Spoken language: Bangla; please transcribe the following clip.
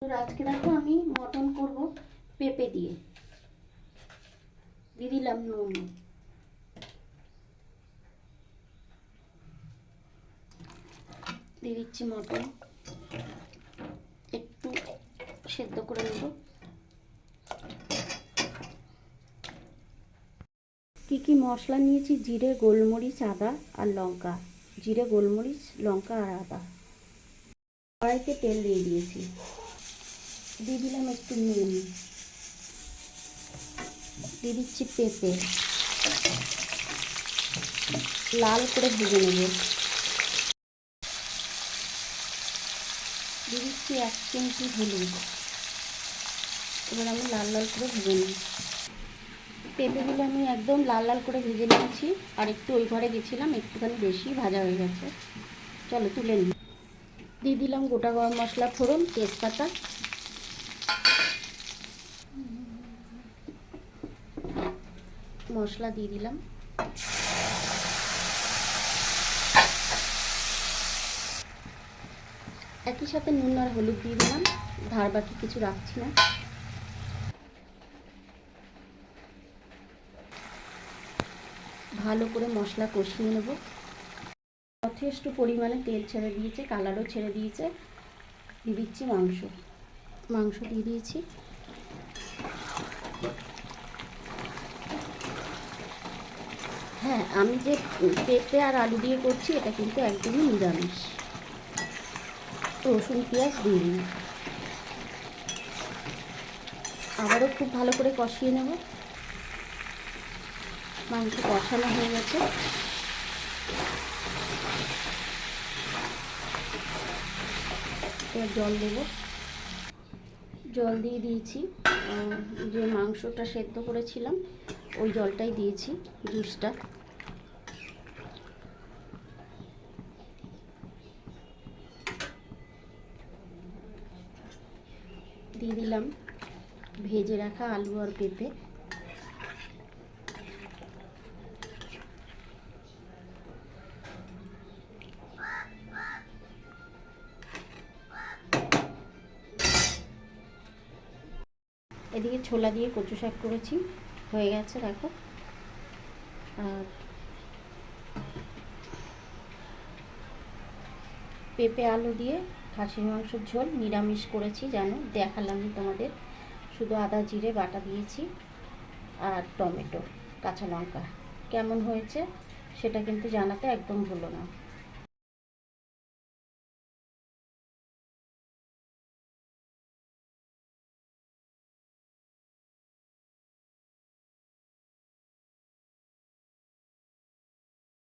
আজকে দেখো আমি মটন করব পেঁপে দিয়ে। দিয়ে দিলাম নুন, দিয়ে দিচ্ছি মটন, একটু সেদ্ধ করে নেব। কি কি মশলা নিয়েছি: জিরে, গোলমরিচ, আদা আর লঙ্কা। জিরে, গোলমরিচ, লঙ্কা আর আদা। কড়াইতে তেল দিয়ে দিয়েছি, দিয়ে দিলাম একটু নুন, দিয়ে দিচ্ছি পেঁপে, লাল করে ভেজে নেব। দিয়ে দিচ্ছি 1 চিমটি হলুদ। এবার আমি লাল লাল করে ভেজে নিই। পেঁপেগুলো আমি একদম লাল লাল করে ভেজে নিয়েছি। আর একটু ওই ঘরে গেছিলাম, একটুখানি বেশি ভাজা হয়ে গেছে। চলো তুলে নিই। দিয়ে দিলাম গোটা গরম মশলা ফোড়ন, তেজপাতা, মশলা দিয়ে দিলাম। একই সাথে নুন আর হলুদ দিয়ে দিলাম, ধার বাকি কিছু রাখছি না। ভালো করে মশলা কষিয়ে নেব। যথেষ্ট পরিমাণে তেল ছেড়ে দিয়েছে, কালারও ছেড়ে দিয়েছে। দিয়ে দিচ্ছি মাংস দিয়ে দিয়েছি। হ্যাঁ, আমি যে পেঁপে আর আলু দিয়ে করছি এটা কিন্তু একদমই নিরামিষ। রসুন পেঁয়াজ দিয়ে দিই। আবারও খুব ভালো করে কষিয়ে নেব। মাংস কষানো হয়ে গেছে। এবার জল দেব। জল দিয়ে দিয়েছি। যে মাংসটা সেদ্ধ করেছিলাম ওই জলটাই দিয়েছি, জুসটা। দিয়ে দিলাম ভেজে রাখা আলু আর পেঁপে। এদিকে ছোলা দিয়ে কচু শাক করেছি, হয়ে গেছে দেখো। আর পেঁপে আলু দিয়ে খাসির মাংসের ঝোল নিরামিষ করেছি, জানো, দেখালামই তোমাদের। শুধু আদা জিরে বাটা দিয়েছি আর টমেটো, কাঁচা লঙ্কা। কেমন হয়েছে সেটা কিন্তু জানাতে একদম ভুলো না।